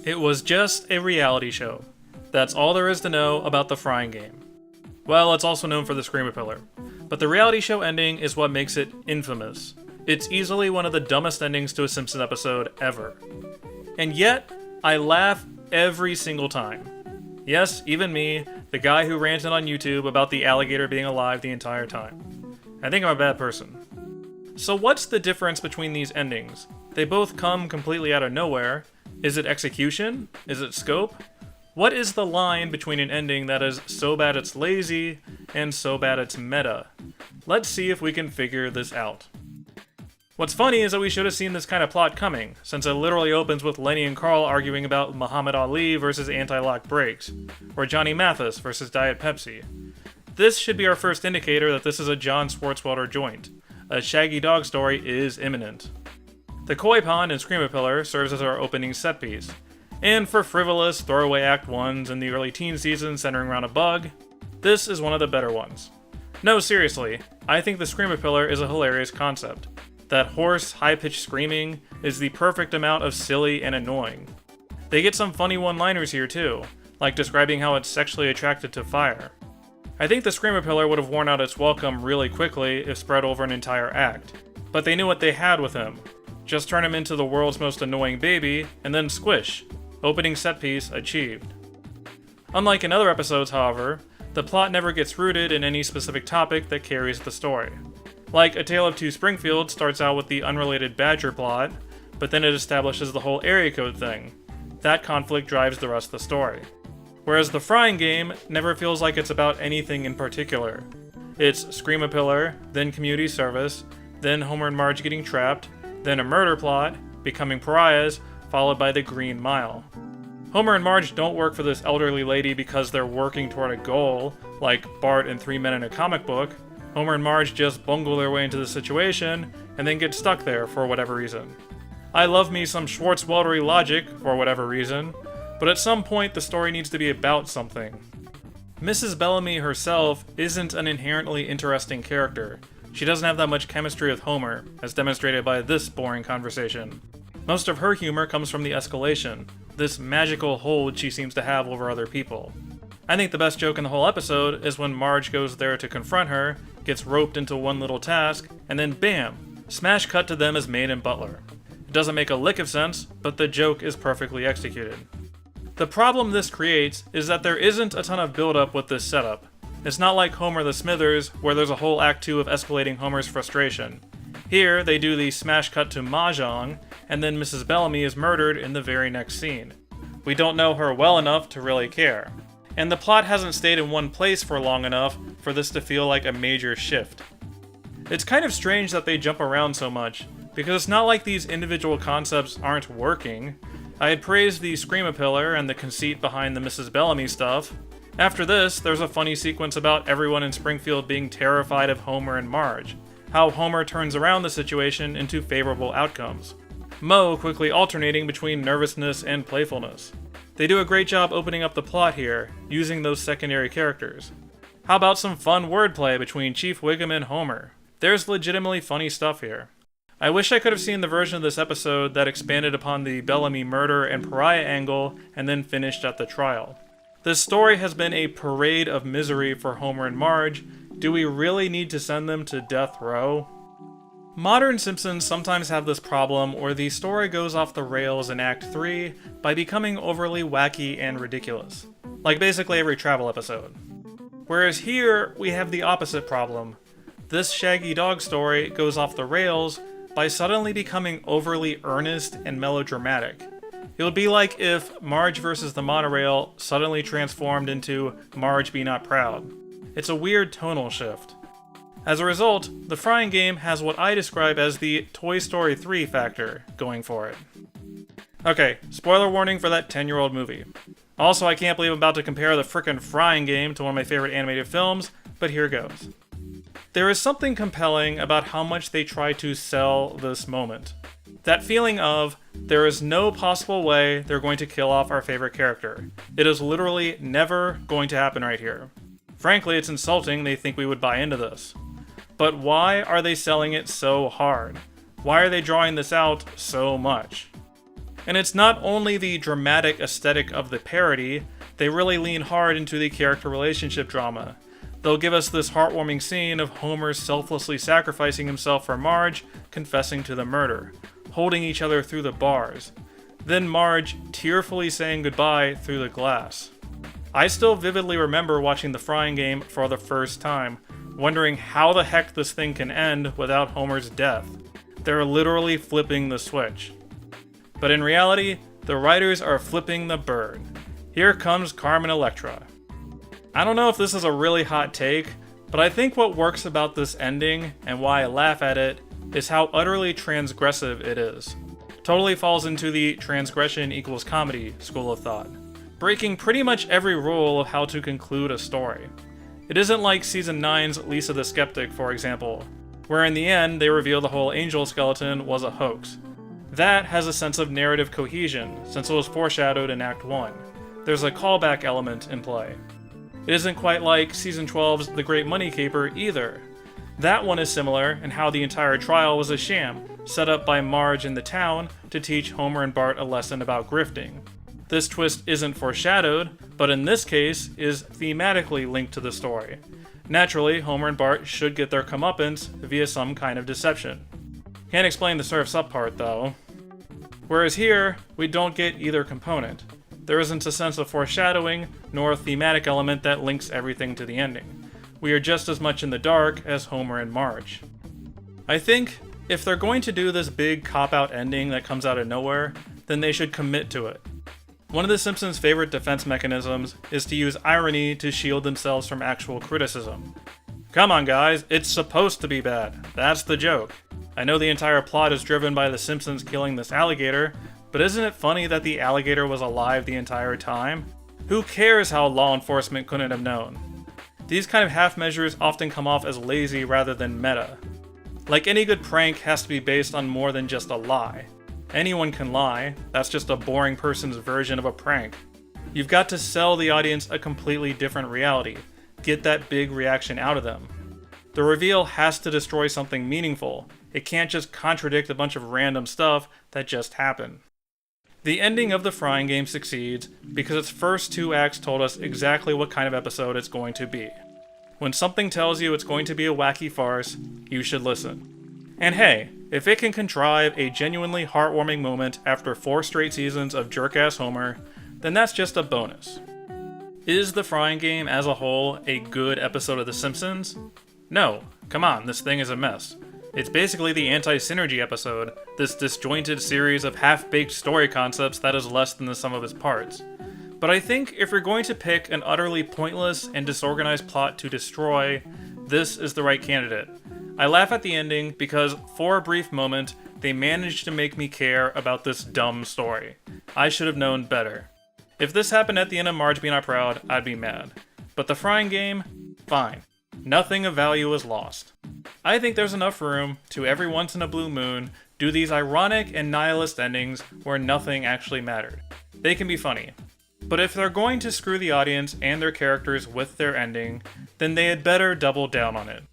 It was just a reality show. That's all there is to know about the frying game. Well, it's also known for the Screamer Pillar. But the reality show ending is what makes it infamous. It's easily one of the dumbest endings to a Simpsons episode ever. And yet, I laugh every single time. Yes, even me, the guy who ranted on YouTube about the alligator being alive the entire time. I think I'm a bad person. So what's the difference between these endings? They both come completely out of nowhere. Is it execution? Is it scope? What is the line between an ending that is so bad it's lazy and so bad it's meta? Let's see if we can figure this out. What's funny is that we should have seen this kind of plot coming, since it literally opens with Lenny and Carl arguing about Muhammad Ali versus anti-lock brakes, or Johnny Mathis versus Diet Pepsi. This should be our first indicator that this is a John Swartzwelder joint. A Shaggy Dog story is imminent. The Koi Pond in Screamer Pillar serves as our opening set piece. And for frivolous, throwaway Act 1s in the early teen season centering around a bug, this is one of the better ones. No, seriously, I think the Screamer Pillar is a hilarious concept. That hoarse, high-pitched screaming is the perfect amount of silly and annoying. They get some funny one-liners here too, like describing how it's sexually attracted to fire. I think the Screamer Pillar would have worn out its welcome really quickly if spread over an entire act, but they knew what they had with him. Just turn him into the world's most annoying baby, and then squish. Opening set piece achieved. Unlike in other episodes, however, the plot never gets rooted in any specific topic that carries the story. Like A Tale of Two Springfields starts out with the unrelated Badger plot, but then it establishes the whole area code thing. That conflict drives the rest of the story. Whereas the frying game never feels like it's about anything in particular. It's Scream-A-Pillar, then community service, then Homer and Marge getting trapped, then a murder plot, becoming pariahs, followed by the Green Mile. Homer and Marge don't work for this elderly lady because they're working toward a goal, like Bart and Three Men in a Comic Book. Homer and Marge just bungle their way into the situation, and then get stuck there for whatever reason. I love me some Swartzweldery logic, for whatever reason, but at some point the story needs to be about something. Mrs. Bellamy herself isn't an inherently interesting character. She doesn't have that much chemistry with Homer, as demonstrated by this boring conversation. Most of her humor comes from the escalation, this magical hold she seems to have over other people. I think the best joke in the whole episode is when Marge goes there to confront her, gets roped into one little task, and then BAM! Smash cut to them as maid and butler. It doesn't make a lick of sense, but the joke is perfectly executed. The problem this creates is that there isn't a ton of build-up with this setup. It's not like Homer the Smithers, where there's a whole Act 2 of escalating Homer's frustration. Here, they do the smash cut to Mahjong, and then Mrs. Bellamy is murdered in the very next scene. We don't know her well enough to really care. And the plot hasn't stayed in one place for long enough for this to feel like a major shift. It's kind of strange that they jump around so much, because it's not like these individual concepts aren't working. I had praised the Scream-A-Pillar and the conceit behind the Mrs. Bellamy stuff. After this, there's a funny sequence about everyone in Springfield being terrified of Homer and Marge, how Homer turns around the situation into favorable outcomes. Moe quickly alternating between nervousness and playfulness. They do a great job opening up the plot here, using those secondary characters. How about some fun wordplay between Chief Wiggum and Homer? There's legitimately funny stuff here. I wish I could have seen the version of this episode that expanded upon the Bellamy murder and pariah angle and then finished at the trial. This story has been a parade of misery for Homer and Marge. Do we really need to send them to death row? Modern Simpsons sometimes have this problem where the story goes off the rails in Act 3 by becoming overly wacky and ridiculous, like basically every travel episode. Whereas here, we have the opposite problem. This Shaggy Dog story goes off the rails by suddenly becoming overly earnest and melodramatic. It would be like if Marge vs. the Monorail suddenly transformed into Marge Be Not Proud. It's a weird tonal shift. As a result, the frying game has what I describe as the Toy Story 3 factor going for it. Okay, spoiler warning for that 10-year-old movie. Also, I can't believe I'm about to compare the frickin' frying game to one of my favorite animated films, but here goes. There is something compelling about how much they try to sell this moment. That feeling of, there is no possible way they're going to kill off our favorite character. It is literally never going to happen right here. Frankly, it's insulting they think we would buy into this. But why are they selling it so hard? Why are they drawing this out so much? And it's not only the dramatic aesthetic of the parody, they really lean hard into the character relationship drama. They'll give us this heartwarming scene of Homer selflessly sacrificing himself for Marge, confessing to the murder, holding each other through the bars. Then Marge tearfully saying goodbye through the glass. I still vividly remember watching The Frying Game for the first time, wondering how the heck this thing can end without Homer's death. They're literally flipping the switch. But in reality, the writers are flipping the bird. Here comes Carmen Electra. I don't know if this is a really hot take, but I think what works about this ending, and why I laugh at it, is how utterly transgressive it is. Totally falls into the transgression equals comedy school of thought, breaking pretty much every rule of how to conclude a story. It isn't like Season 9's Lisa the Skeptic, for example, where in the end they reveal the whole angel skeleton was a hoax. That has a sense of narrative cohesion, since it was foreshadowed in Act 1. There's a callback element in play. It isn't quite like Season 12's The Great Money Caper either. That one is similar in how the entire trial was a sham, set up by Marge in the town to teach Homer and Bart a lesson about grifting. This twist isn't foreshadowed, but in this case is thematically linked to the story. Naturally, Homer and Bart should get their comeuppance via some kind of deception. Can't explain the surf's up part though. Whereas here, we don't get either component. There isn't a sense of foreshadowing, nor a thematic element that links everything to the ending. We are just as much in the dark as Homer and Marge. I think, if they're going to do this big cop-out ending that comes out of nowhere, then they should commit to it. One of The Simpsons' favorite defense mechanisms is to use irony to shield themselves from actual criticism. Come on guys, it's supposed to be bad. That's the joke. I know the entire plot is driven by The Simpsons killing this alligator, but isn't it funny that the alligator was alive the entire time? Who cares how law enforcement couldn't have known? These kind of half measures often come off as lazy rather than meta. Like any good prank has to be based on more than just a lie. Anyone can lie, that's just a boring person's version of a prank. You've got to sell the audience a completely different reality, get that big reaction out of them. The reveal has to destroy something meaningful, it can't just contradict a bunch of random stuff that just happened. The ending of The Frying Game succeeds because its first two acts told us exactly what kind of episode it's going to be. When something tells you it's going to be a wacky farce, you should listen. And hey, if it can contrive a genuinely heartwarming moment after 4 straight seasons of jerk-ass Homer, then that's just a bonus. Is The Frying Game as a whole a good episode of The Simpsons? No, come on, this thing is a mess. It's basically the anti-synergy episode, this disjointed series of half-baked story concepts that is less than the sum of its parts. But I think if you're going to pick an utterly pointless and disorganized plot to destroy, this is the right candidate. I laugh at the ending because, for a brief moment, they managed to make me care about this dumb story. I should have known better. If this happened at the end of Marge Be Not Proud, I'd be mad. But The Frying Game? Fine. Nothing of value is lost. I think there's enough room to, every once in a blue moon, do these ironic and nihilist endings where nothing actually mattered. They can be funny. But if they're going to screw the audience and their characters with their ending, then they had better double down on it.